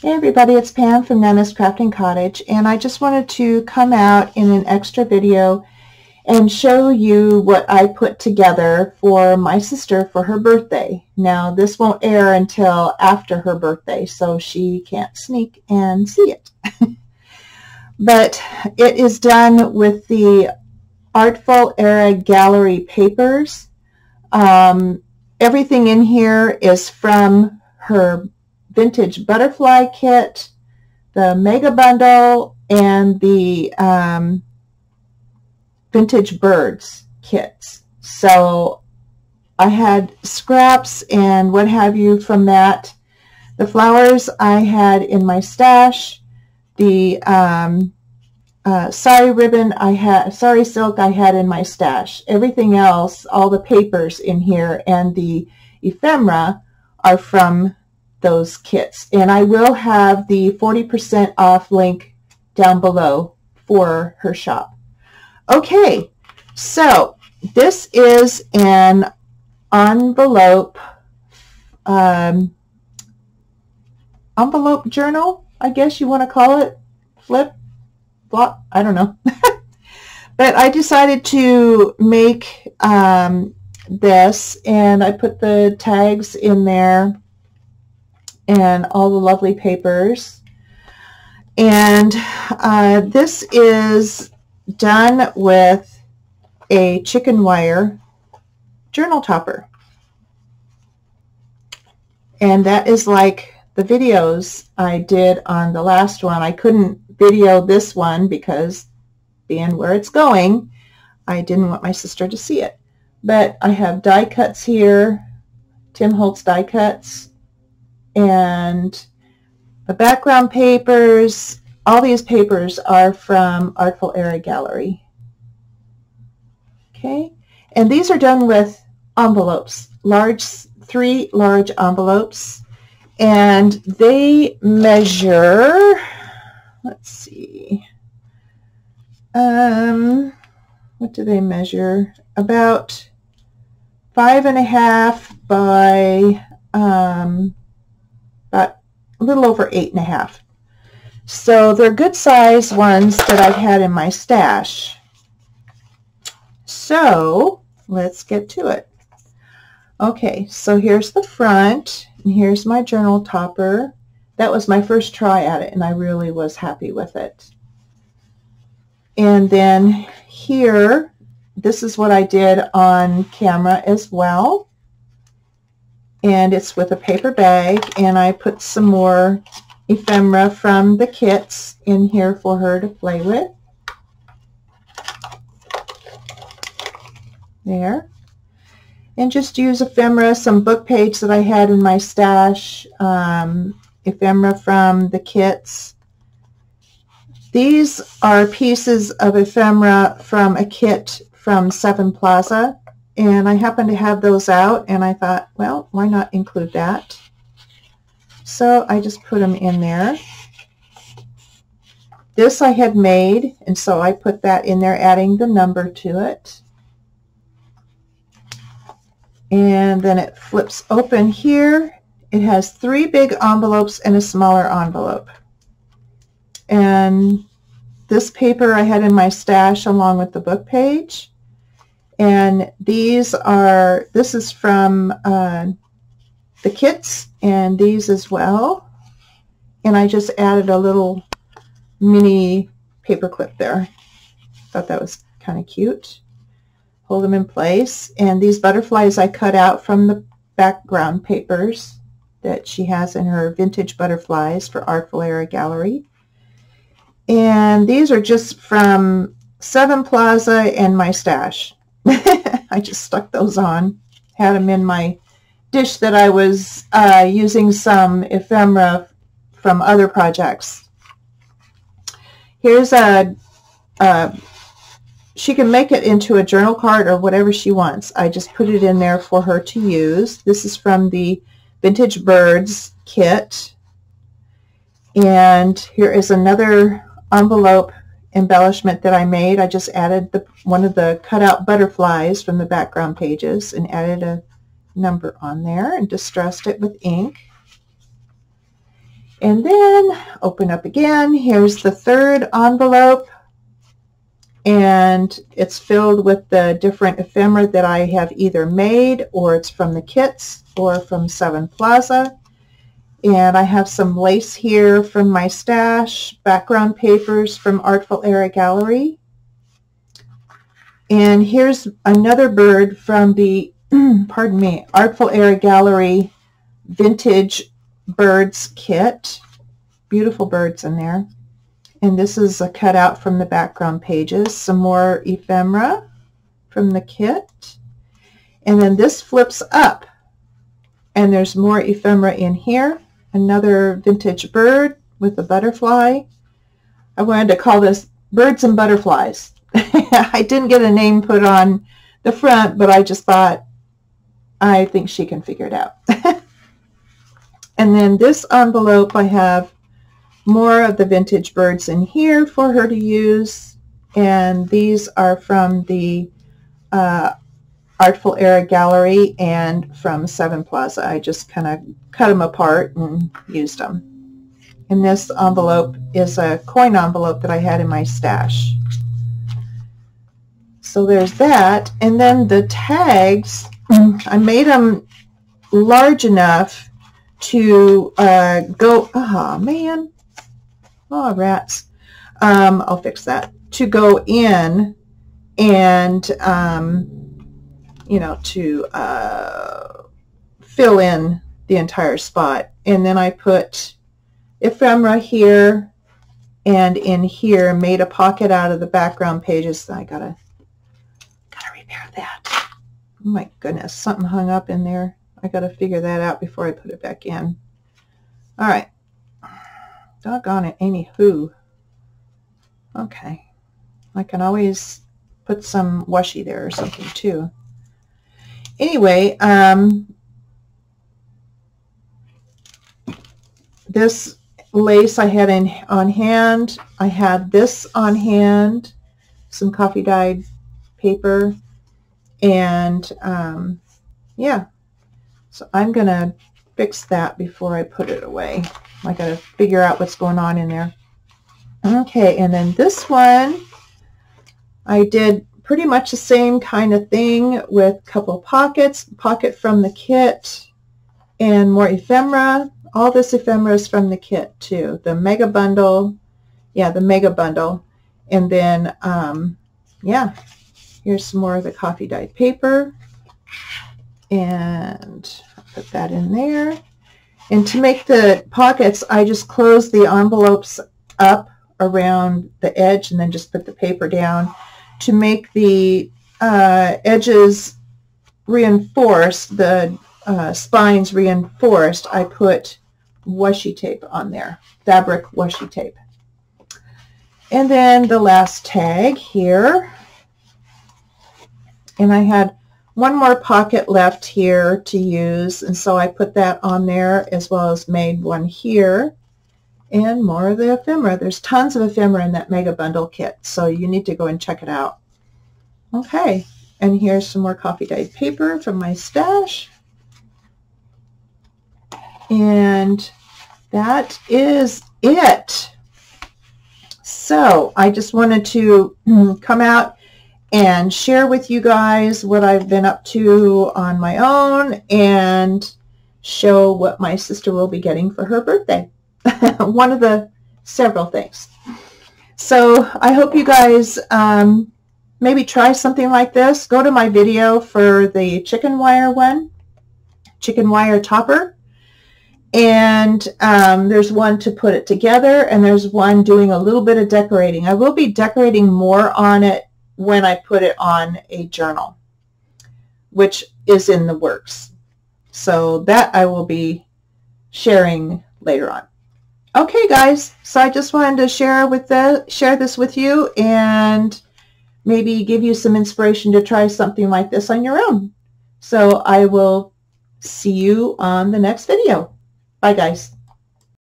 Hey everybody, it's Pam from Nana's Crafting Cottage, and I just wanted to come out in an extra video and show you what I put together for my sister for her birthday. Now this won't air until after her birthday, so she can't sneak and see it. But it is done with the Artful era gallery papers. Everything in here is from her vintage butterfly kit, the mega bundle, and the vintage birds kits. So I had scraps and what have you from that. The flowers I had in my stash. The sari ribbon sari silk I had in my stash. Everything else, all the papers in here and the ephemera are from those kits, and I will have the 40% off link down below for her shop. Okay, so this is an envelope journal, I guess you want to call it. Flip, flop, I don't know. But I decided to make this, and I put the tags in there and all the lovely papers. And this is done with a chicken wire journal topper. And that is like the videos I did on the last one. I couldn't video this one because being where it's going, I didn't want my sister to see it. But I have die cuts here, Tim Holtz die cuts, and the background papers. All these papers are from Artful Era Gallery. Okay, and these are done with envelopes, three large envelopes, and they measure, let's see, what do they measure? About 5.5 by about a little over 8.5. So they're good size ones that I've had in my stash. So let's get to it. Okay, so here's the front, and here's my journal topper. That was my first try at it, and I really was happy with it. And then here, this is what I did on camera as well. And it's with a paper bag, and I put some more ephemera from the kits in here for her to play with. There. And just use ephemera, some book page that I had in my stash, ephemera from the kits. These are pieces of ephemera from a kit from Seven Plaza. And I happened to have those out, and I thought, well, why not include that? So I just put them in there. This I had made, and so I put that in there, adding the number to it. And then it flips open here. It has 3 big envelopes and a smaller envelope. And this paper I had in my stash along with the book page. And this is from the kits, and these as well. And I just added a little mini paper clip there. Thought that was kind of cute. Hold them in place. And these butterflies I cut out from the background papers that she has in her vintage butterflies for Artful Era Gallery. And these are just from Seven Plaza and my stash. I just stuck those on, had them in my dish that I was using some ephemera from other projects. Here's she can make it into a journal card or whatever she wants. I just put it in there for her to use. This is from the Vintage Birds kit. And here is another envelope embellishment that I made. I just added one of the cutout butterflies from the background pages and added a number on there and distressed it with ink. And then open up again. Here's the third envelope, and it's filled with the different ephemera that I have either made, or it's from the kits, or from Seven Plaza. And I have some lace here from my stash, background papers from Artful Era Gallery. And here's another bird from the, pardon me, Artful Era Gallery Vintage Birds kit. Beautiful birds in there. And this is a cutout from the background pages. Some more ephemera from the kit. And then this flips up, and there's more ephemera in here. Another vintage bird with a butterfly. I wanted to call this Birds and Butterflies. I didn't get a name put on the front, but I just thought, I think she can figure it out. And then this envelope, I have more of the vintage birds in here for her to use. And these are from the Artful Era Gallery and from Seven Plaza. I just kind of cut them apart and used them. And this envelope is a coin envelope that I had in my stash. So there's that. And then the tags, I made them large enough to go, oh man, oh rats, I'll fix that, to go in and, you know, to fill in the entire spot. And then I put ephemera here and in here, made a pocket out of the background pages. I gotta repair that. Oh my goodness, something hung up in there. I got to figure that out before I put it back in. All right. Doggone it, anywho. Okay. I can always put some washi there or something too. Anyway, this lace I had on hand. I had this on hand, some coffee dyed paper, and yeah. So I'm going to fix that before I put it away. I got to figure out what's going on in there. Okay, and then this one, I did pretty much the same kind of thing with a couple pockets, pocket from the kit, and more ephemera. All this ephemera is from the kit too. The mega bundle, yeah, the mega bundle. And then, yeah, here's some more of the coffee dyed paper. And I'll put that in there. And to make the pockets, I just close the envelopes up around the edge and then just put the paper down. To make the edges reinforced, the spines reinforced, I put washi tape on there, fabric washi tape. And then the last tag here. And I had one more pocket left here to use, and so I put that on there, as well as made one here. And more of the ephemera. There's tons of ephemera in that mega bundle kit, so you need to go and check it out. Okay, and here's some more coffee dyed paper from my stash. And that is it. So I just wanted to come out and share with you guys what I've been up to on my own and show what my sister will be getting for her birthday. One of the several things. So I hope you guys maybe try something like this. Go to my video for the chicken wire one, chicken wire topper. And there's one to put it together, and there's one doing a little bit of decorating. I will be decorating more on it when I put it on a journal, which is in the works. So that I will be sharing later on. Okay, guys, so I just wanted to share this with you and maybe give you some inspiration to try something like this on your own. So I will see you on the next video. Bye, guys.